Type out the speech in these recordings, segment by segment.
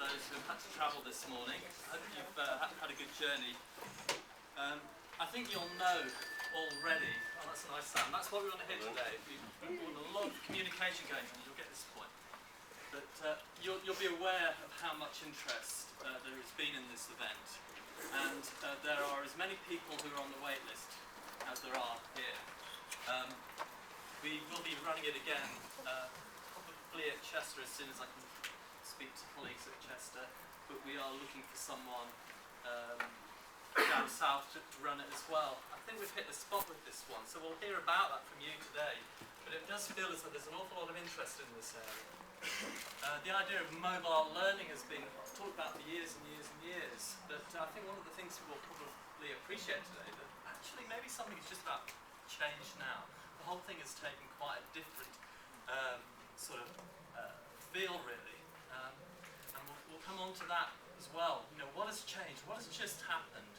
those who have had to travel this morning. I hope you've had a good journey. I think you'll know already, oh that's a nice sound, that's what we want to hear today. We've got a lot of communication going on, you'll get this point. But you'll be aware of how much interest there has been in this event. And there are as many people who are on the wait list as there are here. We will be running it again, probably at Chester as soon as I can speak to colleagues at Chester, but we are looking for someone down south to run it as well. I think we've hit the spot with this one, so we'll hear about that from you today, but it does feel as though there's an awful lot of interest in this area. The idea of mobile learning has been talked about for years and years and years, but I think one of the things we'll probably appreciate today that actually maybe something is just about change now. The whole thing has taken quite a different feel really, and we'll come on to that as well. You know, what has changed? What has just happened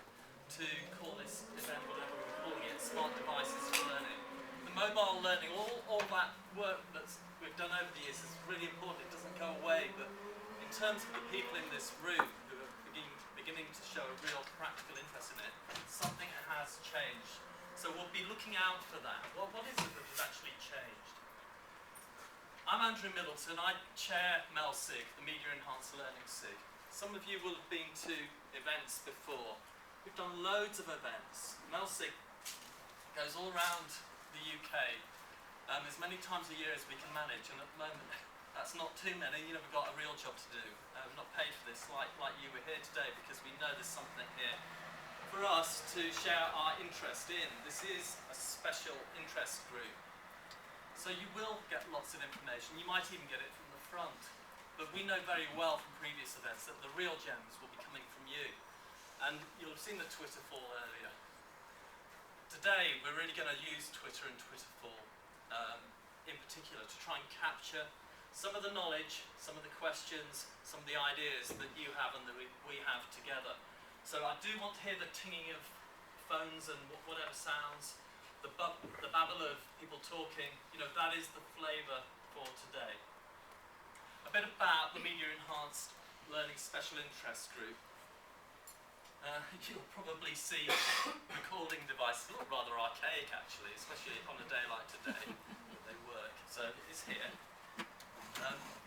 to call this event, whatever we're calling it, smart devices for learning? The mobile learning, all that work that we've done over the years is really important. It doesn't go away, but in terms of the people in this room who are beginning to show a real practical interest in it, something has changed. So we'll be looking out for that. What is it that has actually changed? I'm Andrew Middleton. I chair MELSIG, the Media Enhanced Learning SIG. Some of you will have been to events before. We've done loads of events. MELSIG goes all around the UK as many times a year as we can manage, and at the moment that's not too many. You know, we've got a real job to do. We're not paid for this like you were here today, because we know there's something here for us to share our interest in. This is a special interest group. So you will get lots of information. You might even get it from the front. But we know very well from previous events that the real gems will be coming from you. And you'll have seen the Twitter fall earlier. Today, we're really going to use Twitter and Twitterfall in particular to try and capture some of the knowledge, some of the questions, some of the ideas that you have and that we have together. So I do want to hear the tinging of phones and whatever sounds, the babble of people talking. You know, that is the flavour for today. A bit about the Media Enhanced Learning Special Interest Group. You'll probably see recording devices, look rather archaic actually, especially on a day like today, but they work. So it's here.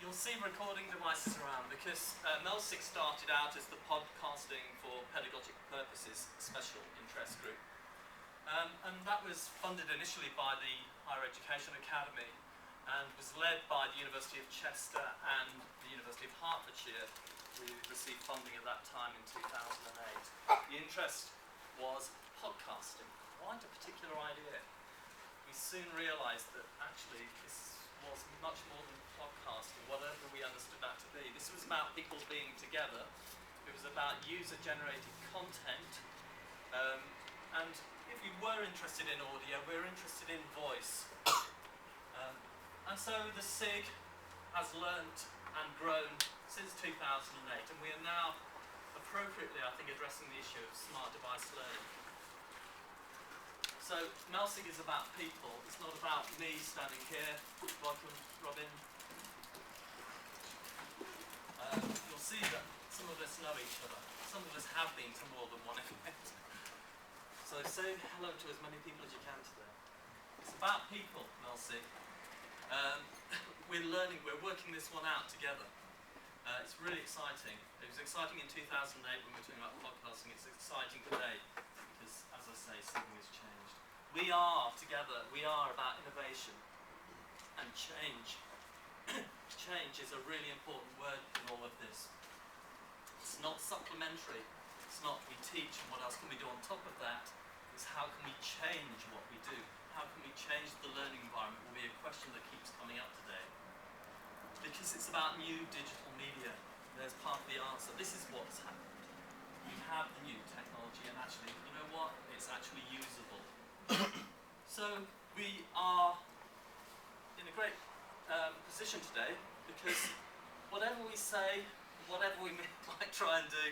You'll see recording devices around because MELSIG started out as the podcasting for pedagogic purposes special interest group. And that was funded initially by the Higher Education Academy and was led by the University of Chester and the University of Hertfordshire, who received funding at that time in 2008. The interest was podcasting. Quite a particular idea. We soon realised that actually this was much more than podcasting, whatever we understood that to be. This was about people being together. It was about user-generated content. And if you were interested in audio, we're interested in voice. And so the SIG has learnt and grown since 2008, and we are now appropriately, I think, addressing the issue of smart device learning. So MELSIG is about people. It's not about me standing here. Welcome, Robin. You'll see that some of us know each other. Some of us have been to more than one event. So say hello to as many people as you can today. It's about people, MELSIG. We're learning, we're working this one out together. It's really exciting. It was exciting in 2008 when we were talking about podcasting. It's exciting today because, as I say, something has changed. We are together, we are about innovation and change. Change is a really important word in all of this. It's not supplementary. It's not we teach and what else can we do on top of that. It's how can we change what we do? How can we change the learning environment will be a question that keeps coming up today. Because it's about new digital media. There's part of the answer. This is what's happened. We have the new technology and actually, you know what? It's actually usable. So we are in a great position today because whatever we say, whatever we might try and do,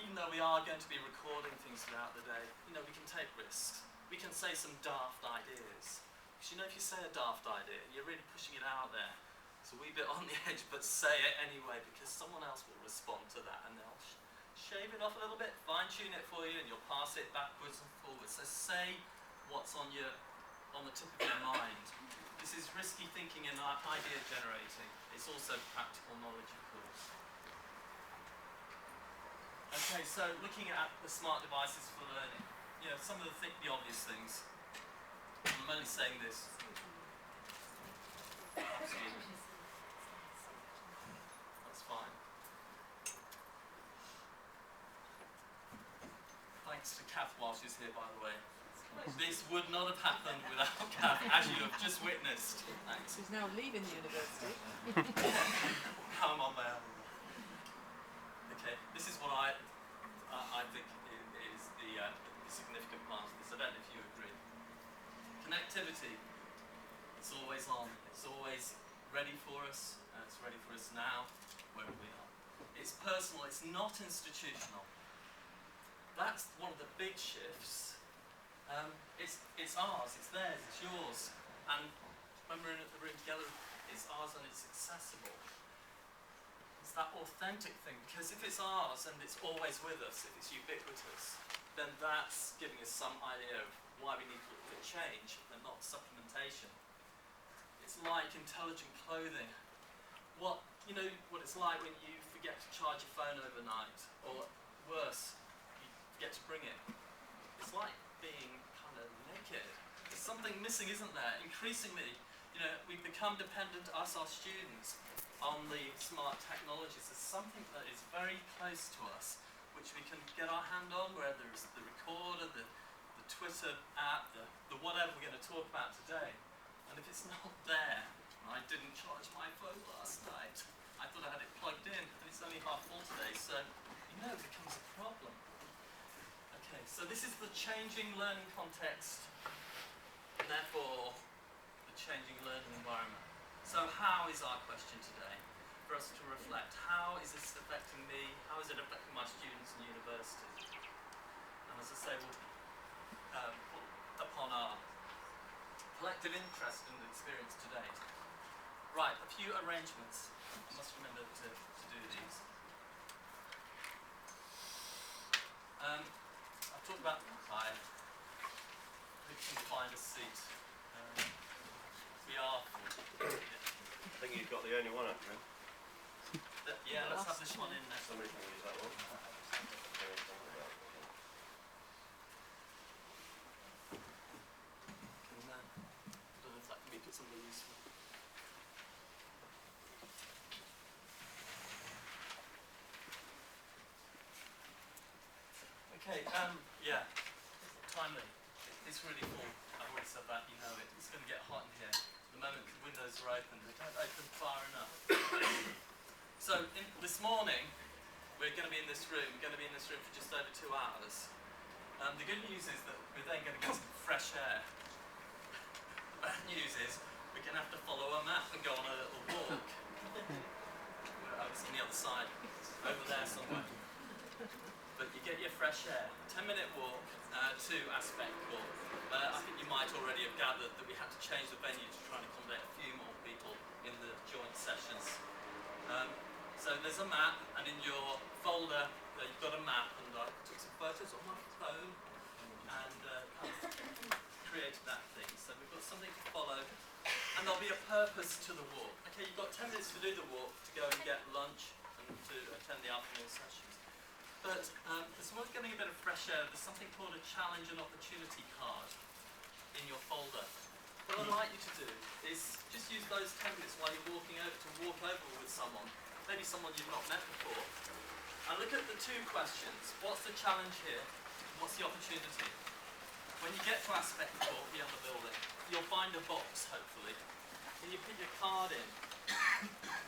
even though we are going to be recording things throughout the day, you know, we can take risks. We can say some daft ideas. Because you know, if you say a daft idea, you're really pushing it out there. It's a wee bit on the edge, but say it anyway, because someone else will respond to that, and they'll shave it off a little bit, fine-tune it for you, and you'll pass it backwards and forwards. So say what's on the tip of your mind. This is risky thinking and idea generating. It's also practical knowledge, of course. Okay, so looking at the smart devices for learning. You know, some of the obvious things. I'm only saying this. Absolutely. That's fine. Thanks to Kath while she's here, by the way. This would not have happened without Kath, as you have just witnessed. Thanks. She's now leaving the university. I'm on my own. Okay, this is what I think is the significant part of this. I don't know if you agree. Connectivity. It's always on. It's always ready for us. It's ready for us now, wherever we are. It's personal. It's not institutional. That's one of the big shifts. It's ours, it's theirs, it's yours. And when we're in the room together, it's ours and it's accessible. It's that authentic thing, because if it's ours and it's always with us, if it's ubiquitous, then that's giving us some idea of why we need to look for change and not supplementation. It's like intelligent clothing. What it's like when you forget to charge your phone overnight, or worse, you forget to bring it. It's like being kind of naked. There's something missing, isn't there? Increasingly, we've become dependent, us, our students, on the smart technologies. There's something that is very close to us, which we can get our hand on, whether it's the recorder, the Twitter app, the whatever we're going to talk about today. And if it's not there, I didn't charge my phone last night. I thought I had it plugged in, and it's only half full today, so it becomes a problem. Okay, so this is the changing learning context, and therefore the changing learning environment. So how is our question today? For us to reflect, how is this affecting me? How is it affecting my students in university? And as I say, we'll put upon our collective interest in the experience to date. Right, a few arrangements. I must remember to do these. I've talked about who can find a seat. We are full. I think you've got the only one, actually. Yeah, let's have this one in next. Somebody can use that one. I don't know if that can be put somewhere useful. Okay, yeah, timely. It's really full. I've already said that, you know it. It's going to get hot in here. The moment the windows are open, they don't open far enough. So, this morning, we're going to be in this room. We're going to be in this room for just over 2 hours. The good news is that we're then going to get some fresh air. The bad news is we're going to have to follow a map and go on a little walk. It's on the other side, over there somewhere. But you get your fresh air. 10-minute walk to Aspect Court. I think you might already have gathered that we had to change the venue to try and accommodate a few more people in the joint sessions. So there's a map, and in your folder you've got a map, and I took some photos on my phone and created that thing. So we've got something to follow, and there'll be a purpose to the walk. Okay, you've got 10 minutes to do the walk, to go and get lunch and to attend the afternoon sessions. But it's worth getting a bit of fresh air. There's something called a challenge and opportunity card in your folder. What I'd like you to do is just use those 10 minutes while you're walking over to walk over with someone, maybe someone you've not met before, and look at the 2 questions. What's the challenge here? What's the opportunity? When you get to Aspect Court beyond the building, you'll find a box, hopefully, and you put your card in.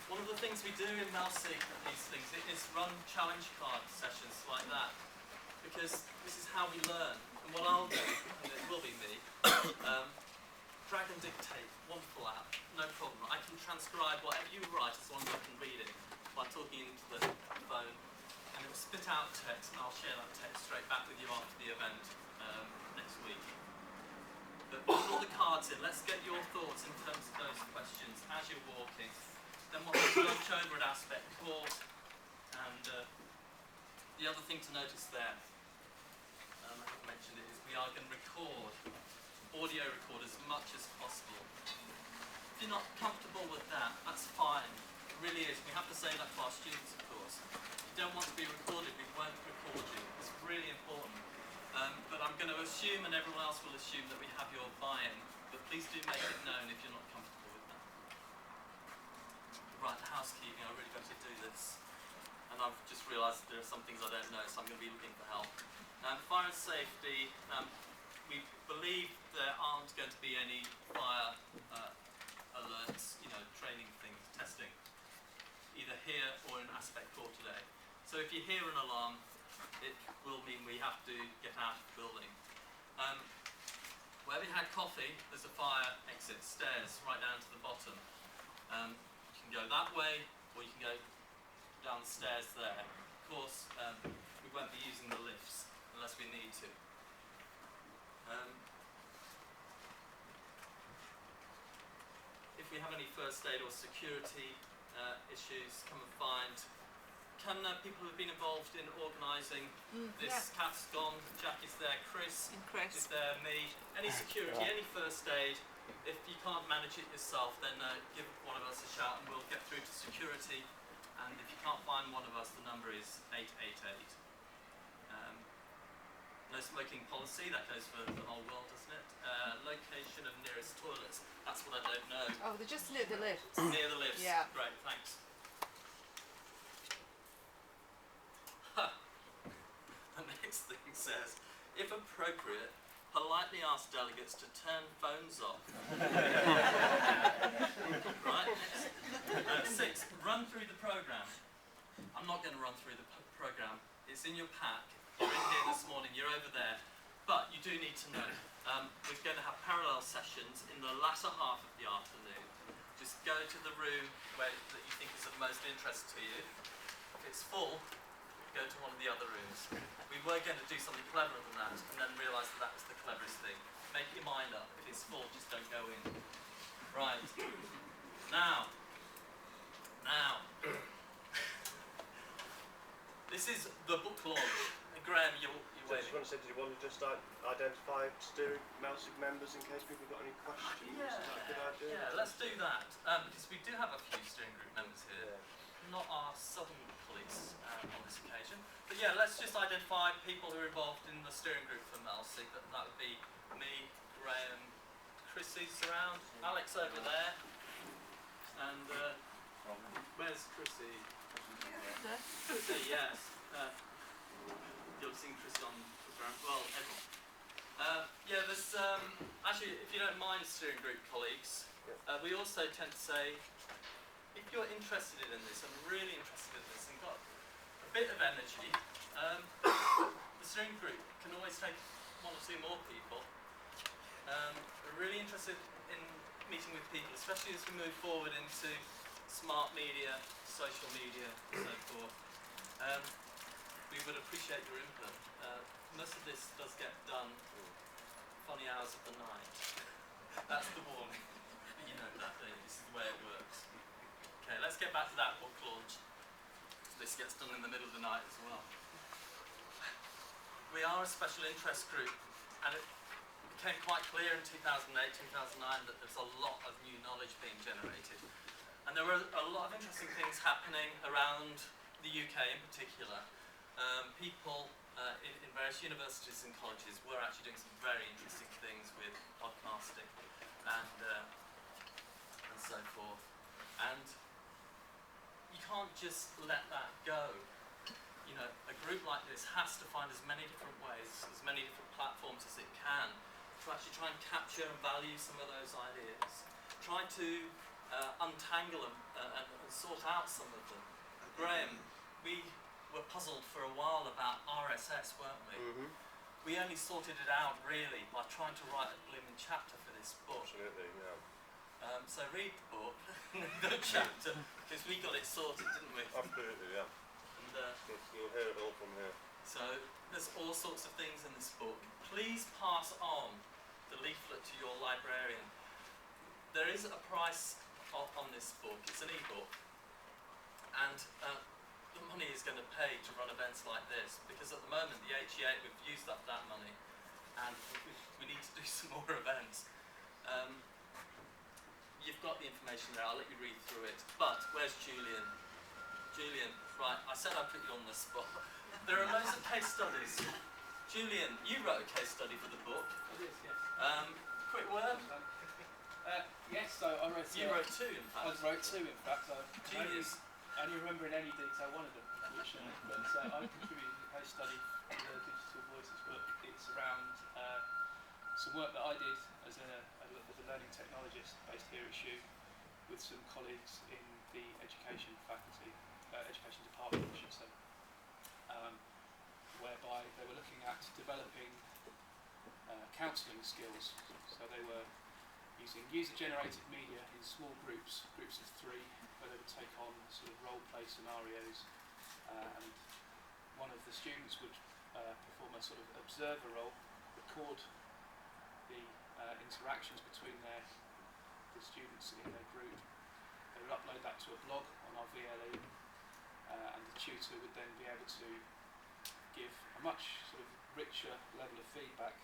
One of the things we do in MELSIG, these things, is run challenge card sessions like that, because this is how we learn. And what I'll do, and it will be me, drag and dictate, wonderful app, no problem. I can transcribe whatever you write as long as I can read it by talking into the phone, and it'll spit out text, and I'll share that text straight back with you after the event next week. But put all the cards in. Let's get your thoughts in terms of those questions as you're walking. Then we'll have lunch over at Aspect Court, and the other thing to notice there, I haven't mentioned it, is we are going to audio record as much as possible. If you're not comfortable with that, that's fine. It really is. We have to say that to our students, of course. If you don't want to be recorded, we won't record you. It's really important. But I'm going to assume, and everyone else will assume, that we have your buy-in. But please do make it known if you're not comfortable with that. Right, housekeeping. I really got to do this. And I've just realised there are some things I don't know, so I'm going to be looking for help. Fire and safety. We believe there aren't going to be any fire alerts, training things, testing, either here or in Aspect Court today. So if you hear an alarm, it will mean we have to get out of the building. Where we had coffee, there's a fire exit, stairs right down to the bottom. You can go that way, or you can go down the stairs there. Of course, we won't be using the lifts unless we need to. If we have any first aid or security issues, come and find. Can people who've been involved in organising this? Yeah. Kat's gone, Jack is there, Chris And Chris. is there, me. Any security, any first aid. If you can't manage it yourself, then give one of us a shout and we'll get through to security. And if you can't find one of us, the number is 888. No smoking policy, that goes for the whole world, doesn't it? Location of nearest toilets, that's what I don't know. Oh, they're just near the lifts. Near the lifts, Yeah. great, thanks. The next thing says, if appropriate, politely ask delegates to turn phones off. Right, next. 6, run through the programme. I'm not going to run through the programme, it's in your pack. You're in here this morning, you're over there, but you do need to know. We're going to have parallel sessions in the latter half of the afternoon. Just go to the room that you think is of most interest to you. If it's full, go to one of the other rooms. We were going to do something cleverer than that, and then realised that was the cleverest thing. Make your mind up. If it's full, just don't go in. Right. Now. This is the book launch. Graham, you're So I waiting. just want to say, did you want to just identify steering MELSIG members in case people got any questions? Is that a good idea? Yeah, let's do that. Because we do have a few steering group members here. Yeah. Not our southern colleagues on this occasion. But yeah, let's just identify people who are involved in the steering group for MELSIG. That would be me, Graham, Chrissy's around, Alex over there, and where's Chrissy? There. Chrissy, yes. You'll have seen Chris on the ground. Well, everyone. Yeah, there's actually, if you don't mind, steering group colleagues, we also tend to say, if you're interested in this, and really interested in this, and got a bit of energy, the steering group can always take 1 or 2 more people. We're really interested in meeting with people, especially as we move forward into smart media, social media, and so forth. We would appreciate your input. Most of this does get done funny hours of the night. That's the warning. You know that, don't you? This is the way it works. Okay, let's get back to that book launch. This gets done in the middle of the night as well. We are a special interest group, and it became quite clear in 2008, 2009 that there's a lot of new knowledge being generated. And there were a lot of interesting things happening around the UK in particular. People in various universities and colleges were actually doing some very interesting things with podcasting and so forth. And you can't just let that go. You know, a group like this has to find as many different ways, as many different platforms as it can to actually try and capture and value some of those ideas. Try to untangle them and sort out some of them. Graham, we were puzzled for a while about RSS, weren't we? Mm-hmm. We only sorted it out really by trying to write a blooming chapter for this book. Absolutely, yeah. So read the book, the chapter, because we got it sorted, didn't we? Absolutely, yeah. And, You'll hear it all from here. so there's all sorts of things in this book. Please pass on the leaflet to your librarian. There is a price on this book. It's an e-book, and the money is going to pay to run events like this, because at the moment the HE8, we've used up that money, and we need to do some more events. You've got the information there, I'll let you read through it. But where's Julian? Julian, right, I said I'd put you on the spot. There are loads of case studies. Julian, you wrote a case study for the book. I did, yes. Quick word. Yes, so I wrote. You wrote two, in I fact. wrote two, in fact. Genius. I only remember in any detail one of them, unfortunately. But I contributed to the case study to the Digital Voices book. It's around some work that I did as a learning technologist based here at SHU with some colleagues in the education faculty, education department, I should say, whereby they were looking at developing counselling skills. So they were using user-generated media in small groups of 3, where they would take on sort of role-play scenarios, and one of the students would perform a sort of observer role, record the interactions between the students in their group. They would upload that to a blog on our VLE, and the tutor would then be able to give a much sort of richer level of feedback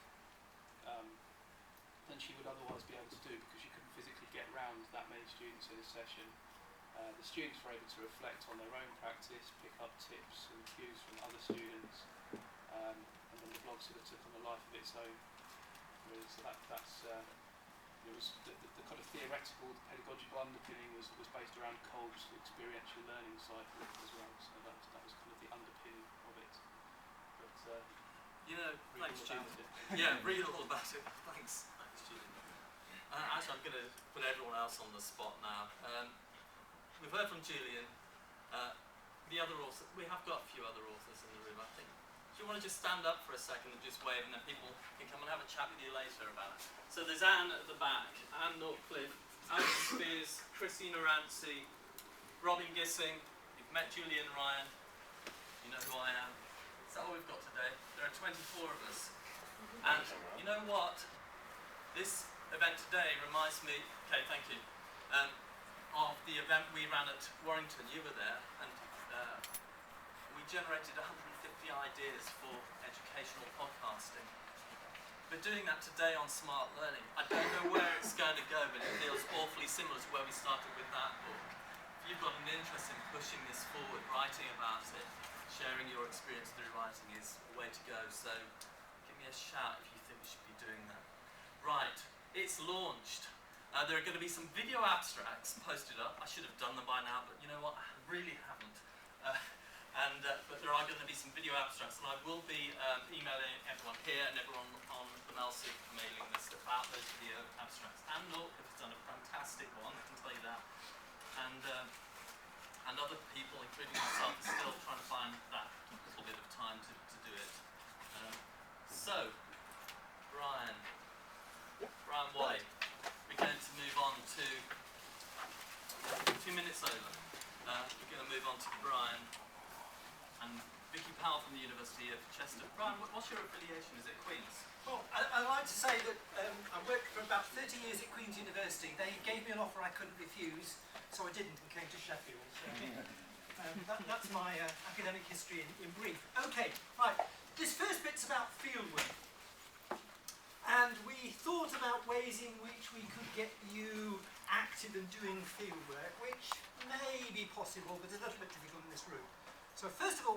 than she would otherwise be able to do, because you couldn't physically get round that many students in a session. The students were able to reflect on their own practice, pick up tips and cues from other students, and then the blog sort of took on a life of its own. Really. So it was the kind of theoretical, the pedagogical underpinning was based around Kolb's experiential learning cycle as well. So that was kind of the underpinning of it. But Thanks, Julian. Yeah, read all about it. Thanks, Julian. Actually, I'm going to put everyone else on the spot now. We've heard from Julian. The other author, we have got a few other authors in the room, I think. Do you want to just stand up for a second and just wave, and then people can come and have a chat with you later about it? So there's Anne at the back, Anne Northcliffe, Alex Spears, Christina Rancy, Robin Gissing. You've met Julian Ryan. You know who I am. Is that all we've got today? There are 24 of us. And you know what? This event today reminds me, okay, thank you, of the event we ran at Warrington. You were there, and we generated 150 ideas for educational podcasting. We're doing that today on smart learning. I don't know where it's going to go, but it feels awfully similar to where we started with that book. If you've got an interest in pushing this forward, writing about it, sharing your experience through writing is the way to go. So give me a shout if you think we should be doing that. Right, it's launched. There are going to be some video abstracts posted up. I should have done them by now, but you know what? I really haven't. But there are going to be some video abstracts, and I will be emailing everyone here and everyone on the MELSIG mailing list about those video abstracts. And Northcliffe has done a fantastic one, I can tell you that. And other people, including myself, are still trying to find that little bit of time to do it. So, Brian Wally, we're going to move on to 2 minutes over. We're going to move on to Brian and Vicky Powell from the University of Chester. Brian, what's your affiliation? Is it Queen's? Well, I like to say that I worked for about 30 years at Queen's University. They gave me an offer I couldn't refuse, so I didn't and came to Sheffield. So, that's my academic history in brief. Okay, right. This first bit's about fieldwork. And we thought about ways in which we could get you active and doing fieldwork, which may be possible, but it's a little bit difficult in this room. So first of all,